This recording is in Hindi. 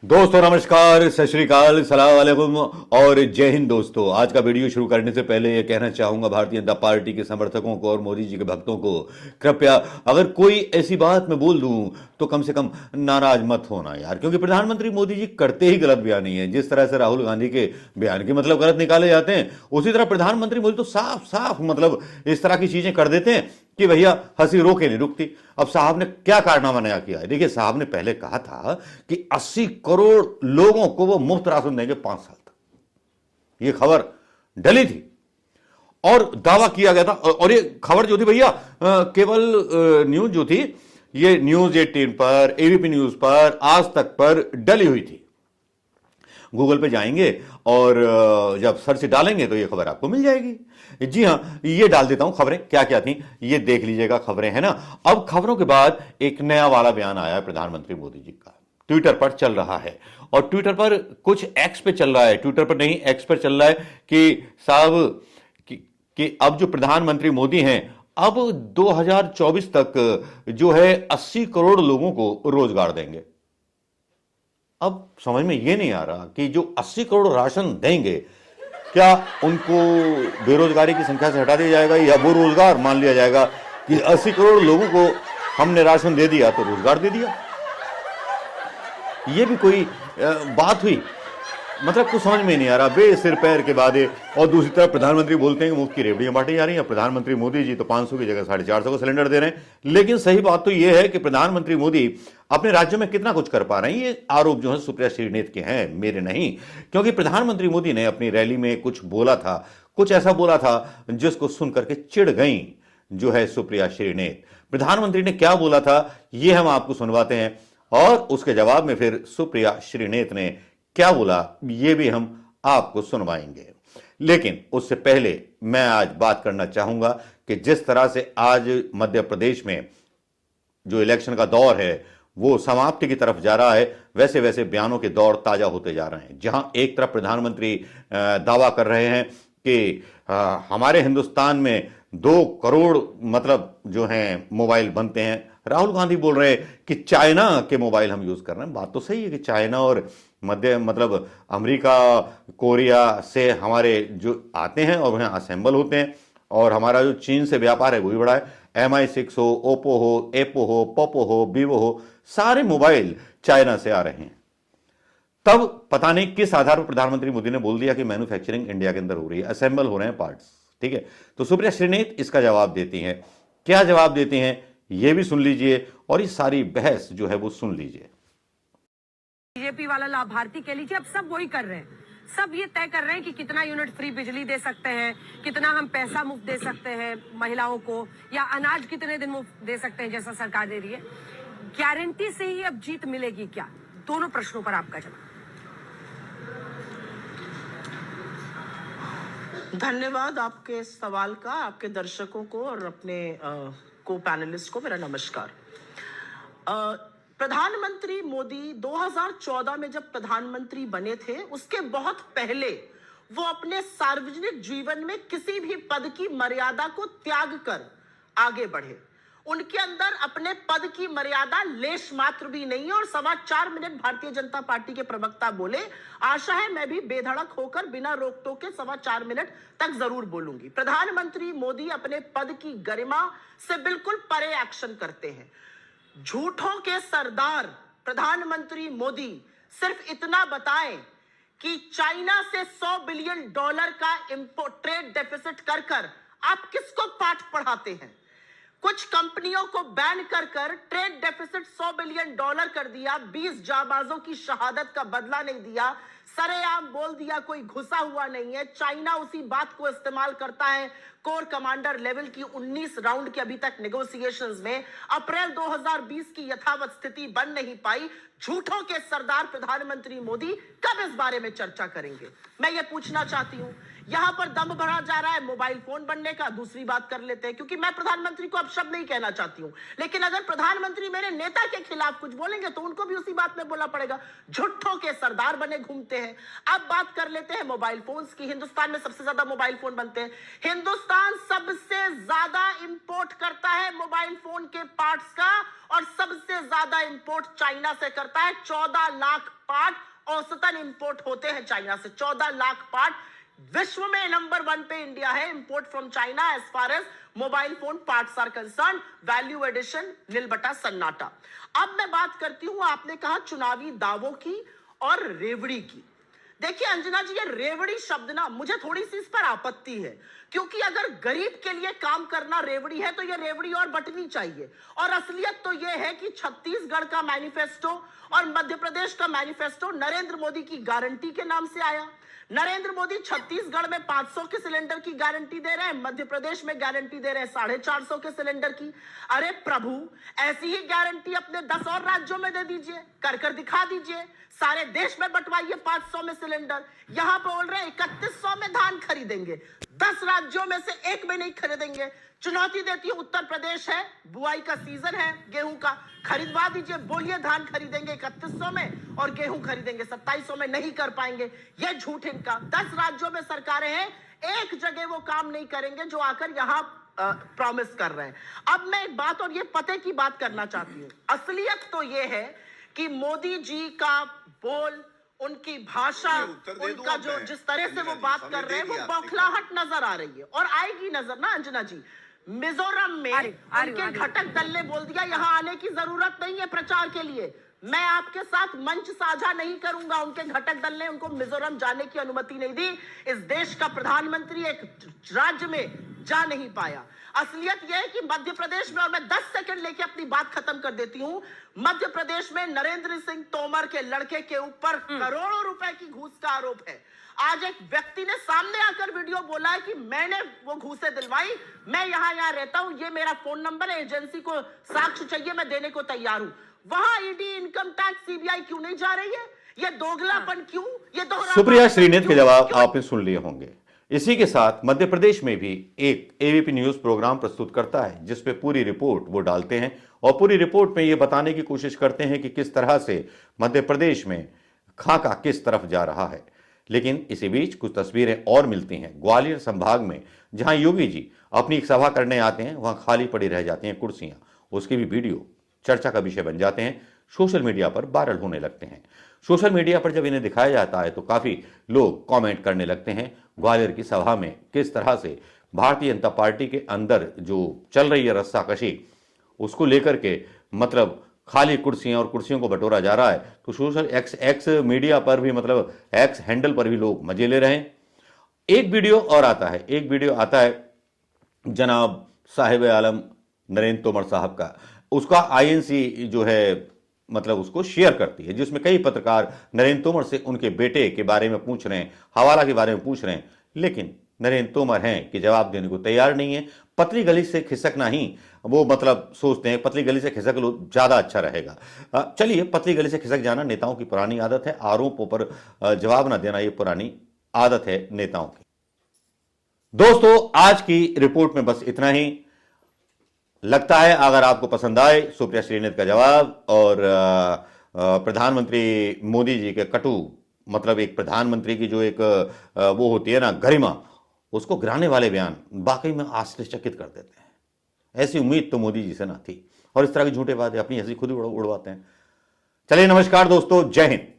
दोस्तों नमस्कार, सत श्री अकाल, सलाम वालेकुम और जय हिंद। दोस्तों आज का वीडियो शुरू करने से पहले ये कहना चाहूंगा भारतीय जनता पार्टी के समर्थकों को और मोदी जी के भक्तों को, कृपया अगर कोई ऐसी बात मैं बोल दूं तो कम से कम नाराज मत होना यार, क्योंकि प्रधानमंत्री मोदी जी करते ही गलत बयान नहीं है। जिस तरह से राहुल गांधी के बयान के मतलब गलत निकाले जाते हैं, उसी तरह प्रधानमंत्री मोदी तो साफ साफ मतलब इस तरह की चीजें कर देते हैं कि भैया हंसी रोके नहीं रुकती। अब साहब ने क्या कारनामा नया किया है, देखिए साहब ने पहले कहा था कि 80 करोड़ लोगों को वो मुफ्त राशन देंगे 5 साल तक। ये खबर डली थी और दावा किया गया था, और ये खबर जो थी भैया केवल न्यूज जो थी ये न्यूज 18 पर, एबीपी न्यूज पर, आज तक पर डली हुई थी। गूगल पे जाएंगे और जब सर्च डालेंगे तो ये खबर आपको मिल जाएगी। जी हां, ये डाल देता हूं खबरें क्या क्या थी, ये देख लीजिएगा खबरें, है ना। अब खबरों के बाद एक नया वाला बयान आया है प्रधानमंत्री मोदी जी का, ट्विटर पर चल रहा है, और ट्विटर पर कुछ एक्स पे चल रहा है, ट्विटर पर नहीं एक्स पर चल रहा है कि साहब कि अब जो प्रधानमंत्री मोदी हैं अब 2024 तक जो है 80 करोड़ लोगों को रोजगार देंगे। अब समझ में ये नहीं आ रहा कि जो 80 करोड़ राशन देंगे, क्या उनको बेरोजगारी की संख्या से हटा दिया जाएगा या वो रोजगार मान लिया जाएगा कि 80 करोड़ लोगों को हमने राशन दे दिया तो रोजगार दे दिया। ये भी कोई बात हुई, मतलब कुछ समझ में नहीं आ रहा, बे सिर पैर के वादे। और दूसरी तरफ प्रधानमंत्री बोलते हैं कि मुफ्त की रेवड़ियां बांटी जा रही हैं। प्रधानमंत्री मोदी जी तो 500 की जगह 450 का सिलेंडर दे रहे हैं। लेकिन सही बात तो यह है कि प्रधानमंत्री मोदी अपने राज्य में कितना कुछ कर पा रहे हैं। ये आरोप जो है सुप्रिया श्रीनेत के हैं, मेरे नहीं, क्योंकि प्रधानमंत्री मोदी ने अपनी रैली में कुछ बोला था, कुछ ऐसा बोला था जिसको सुनकर के चिढ़ गई जो है सुप्रिया श्रीनेत। प्रधानमंत्री ने क्या बोला था ये हम आपको सुनवाते हैं, और उसके जवाब में फिर सुप्रिया श्रीनेत ने क्या बोला ये भी हम आपको सुनवाएंगे। लेकिन उससे पहले मैं आज बात करना चाहूंगा कि जिस तरह से आज मध्य प्रदेश में जो इलेक्शन का दौर है वो समाप्ति की तरफ जा रहा है, वैसे वैसे बयानों के दौर ताजा होते जा रहे हैं। जहां एक तरफ प्रधानमंत्री दावा कर रहे हैं कि हमारे हिंदुस्तान में 2 करोड़ मतलब जो हैं मोबाइल बनते हैं, राहुल गांधी बोल रहे हैं कि चाइना के मोबाइल हम यूज कर रहे हैं। बात तो सही है कि चाइना और मध्य मतलब अमेरिका, कोरिया से हमारे जो आते हैं और वहां असेंबल होते हैं, और हमारा जो चीन से व्यापार है वो भी बड़ा है। MI6 हो, ओप्पो हो, एप्पो हो, पोपो हो, वीवो हो, सारे मोबाइल चाइना से आ रहे हैं। तब पता नहीं किस आधार पर प्रधानमंत्री मोदी ने बोल दिया कि मैन्युफैक्चरिंग इंडिया के अंदर हो रही है, असेंबल हो रहे हैं पार्ट्स। ठीक है, तो सुप्रिया श्रीनेत इसका जवाब देती हैं। क्या जवाब देती हैं ये भी सुन लीजिए, और ये सारी बहस जो है वो सुन लीजिए। बीजेपी वाला लाभार्थी कह लीजिए, अब सब वही कर रहे हैं। सब ये तय कर रहे हैं कि कितना यूनिट फ्री बिजली दे सकते हैं, कितना हम पैसा मुफ्त दे सकते हैं महिलाओं को, या अनाज कितने दिन मुफ्त दे सकते हैं जैसा सरकार दे रही है। गारंटी से ही अब जीत मिलेगी क्या? दोनों प्रश्नों पर आपका जवाब। धन्यवाद आपके सवाल का, आपके दर्शकों को और अपने को पैनलिस्ट को मेरा नमस्कार। प्रधानमंत्री मोदी 2014 में जब प्रधानमंत्री बने थे, उसके बहुत पहले वो अपने सार्वजनिक जीवन में किसी भी पद की मर्यादा को त्याग कर आगे बढ़े। उनके अंदर अपने पद की मर्यादा लेश मात्र भी नहीं है, और 4.25 मिनट भारतीय जनता पार्टी के प्रवक्ता बोले। आशा है मैं भी बेधड़क होकर बिना रोक टोक के 4.25 मिनट तक जरूर बोलूंगी। प्रधानमंत्री मोदी अपने पद की गरिमा से बिल्कुल परे एक्शन करते हैं। झूठों के सरदार प्रधानमंत्री मोदी सिर्फ इतना बताएं कि चाइना से $100 बिलियन का इंपोर्ट ट्रेड डेफिसिट कर कर आप किसको पाठ पढ़ाते हैं? कुछ कंपनियों को बैन कर कर ट्रेड डेफिसिट $100 बिलियन कर दिया, 20 जाबाजों की शहादत का बदला नहीं दिया, सरेआम बोल दिया कोई घुसा हुआ नहीं है। चाइना उसी बात को इस्तेमाल करता है कोर कमांडर लेवल की 19 राउंड की अभी तक नेगोशिएशंस में। अप्रैल 2020 की यथावत स्थिति बन नहीं पाई। झूठों के सरदार प्रधानमंत्री मोदी कब इस बारे में चर्चा करेंगे? मैं ये पूछना चाहती हूं। यहां पर दम भरा जा रहा है मोबाइल फोन बनने का, दूसरी बात कर लेते हैं, क्योंकि मैं प्रधानमंत्री को अब शब्द नहीं कहना चाहती हूं, लेकिन अगर प्रधानमंत्री मेरे नेता के खिलाफ कुछ बोलेंगे तो उनको भी उसी बात में बोलना पड़ेगा। झूठों के सरदार बने घूमते हैं। अब बात कर लेते हैं मोबाइल फोन्स की। हिंदुस्तान में सबसे ज्यादा मोबाइल फोन बनते हैं। हिंदुस्तान सबसे ज्यादा इंपोर्ट करता है है मोबाइल फोन के पार्ट्स का, और सबसे ज्यादा इंपोर्ट चाइना से करता है। 14 लाख पार्ट औसतन इंपोर्ट होते हैं चाइना से। 14 लाख पार्ट विश्व में नंबर 1 पे इंडिया है import from China as far as mobile phone parts are concern. Value addition nil बटा सन्नाटा। अब मैं बात करती हूं, आपने कहा चुनावी दावों की और रेवड़ी की। देखिए अंजना जी, ये रेवड़ी शब्द ना, मुझे थोड़ी सी इस पर आपत्ति है, क्योंकि अगर गरीब के लिए काम करना रेवड़ी है तो ये रेवड़ी और बटनी चाहिए। और असलियत तो ये है कि छत्तीसगढ़ का मैनिफेस्टो और मध्य प्रदेश का मैनिफेस्टो नरेंद्र मोदी की गारंटी के नाम से आया। नरेंद्र मोदी छत्तीसगढ़ में 500 के सिलेंडर की गारंटी दे रहे हैं, मध्य प्रदेश में गारंटी दे रहे हैं 450 के सिलेंडर की। अरे प्रभु, ऐसी ही गारंटी अपने 10 और राज्यों में दे दीजिए, कर दिखा दीजिए, सारे देश में बंटवाइए 500 में सिलेंडर। यहां बोल रहे हैं 3100 में धान खरीदेंगे, 10 राज्यों में से एक में नहीं खरीदेंगे। चुनौती देती है, उत्तर प्रदेश है, बुआई का सीजन है गेहूं का, खरीदवा दीजिए, बोलिए धान खरीदेंगे 3100 में और गेहूं खरीदेंगे 2700 में। नहीं कर पाएंगे, यह झूठ इनका। 10 राज्यों में सरकारें हैं, एक जगह वो काम नहीं करेंगे जो आकर यहां प्रॉमिस कर रहे हैं। अब मैं एक बात और ये पते की बात करना चाहती हूं। असलियत तो ये है कि मोदी जी का बोल, उनकी भाषा, उनका जो जिस तरह से वो बात कर रहे हैं, वो बौखलाहट नजर आ रही है और आएगी नजर ना अंजना जी। मिजोरम में उनके घटक दल ने बोल दिया यहां आने की जरूरत नहीं है प्रचार के लिए। मैं आपके साथ मंच साझा नहीं करूंगा। उनके घटक दल ने उनको मिजोरम जाने की अनुमति नहीं दी। इस देश का प्रधानमंत्री एक राज्य में जा नहीं पाया। असलियत यह है कि मध्य प्रदेश में, और मैं 10 सेकंड लेके अपनी बात खत्म कर देती हूं, मध्य प्रदेश में नरेंद्र सिंह तोमर के लड़के के ऊपर करोड़ों रुपए की घूस का आरोप है। आज एक व्यक्ति ने सामने आकर वीडियो बोला है कि मैंने वो घूसें दिलवाई, मैं यहां रहता हूं, ये मेरा फोन नंबर है, एजेंसी को साक्ष्य चाहिए, मैं देने को तैयार हूं। वहां ईडी, इनकम टैक्स, सीबीआई क्यों नहीं जा रही है? ये दोगलापन क्यों? ये दोहरा सुप्रिया श्रीनेत के जवाब आपने सुन लिए होंगे। इसी के साथ मध्य प्रदेश में भी एक एबीपी न्यूज प्रोग्राम प्रस्तुत करता है जिसपे पूरी रिपोर्ट वो डालते हैं और पूरी रिपोर्ट में ये बताने की कोशिश करते हैं कि किस तरह से मध्य प्रदेश में खाका किस तरफ जा रहा है। लेकिन इसी बीच कुछ तस्वीरें और मिलती हैं ग्वालियर संभाग में, जहां योगी जी अपनी एक सभा करने आते हैं, वहां खाली पड़ी रह जाती हैं कुर्सियां। उसके भी वीडियो चर्चा का विषय बन जाते हैं, सोशल मीडिया पर वायरल होने लगते हैं। सोशल मीडिया पर जब इन्हें दिखाया जाता है तो काफी लोग कमेंट करने लगते हैं ग्वालियर की सभा में किस तरह से भारतीय जनता पार्टी के अंदर जो चल रही है रस्साकशी, उसको लेकर के मतलब खाली कुर्सियां और कुर्सियों को बटोरा जा रहा है। तो सोशल एक्स मीडिया पर भी, मतलब एक्स हैंडल पर भी लोग मजे ले रहे हैं। एक वीडियो और आता है, एक वीडियो आता है जनाब साहिब आलम नरेंद्र तोमर साहब का। उसका आईएनसी जो है मतलब उसको शेयर करती है, जिसमें कई पत्रकार नरेंद्र तोमर से उनके बेटे के बारे में पूछ रहे हैं, हवाला के बारे में पूछ रहे हैं, लेकिन नरेंद्र तोमर हैं कि जवाब देने को तैयार नहीं है। पतली गली से खिसकना ही वो मतलब सोचते हैं, पतली गली से खिसक लो ज्यादा अच्छा रहेगा। चलिए, पतली गली से खिसक जाना नेताओं की पुरानी आदत है, आरोपों पर जवाब ना देना ये पुरानी आदत है नेताओं की। दोस्तों, आज की रिपोर्ट में बस इतना ही। लगता है अगर आपको पसंद आए सुप्रिया श्रीनेत का जवाब और प्रधानमंत्री मोदी जी के कटु, मतलब एक प्रधानमंत्री की जो एक वो होती है ना गरिमा, उसको गिराने वाले बयान वाकई में आश्चर्यचकित कर देते हैं। ऐसी उम्मीद तो मोदी जी से ना थी और इस तरह के झूठे वादे अपनी हंसी खुद ही उड़वाते हैं। चलिए, नमस्कार दोस्तों, जय हिंद।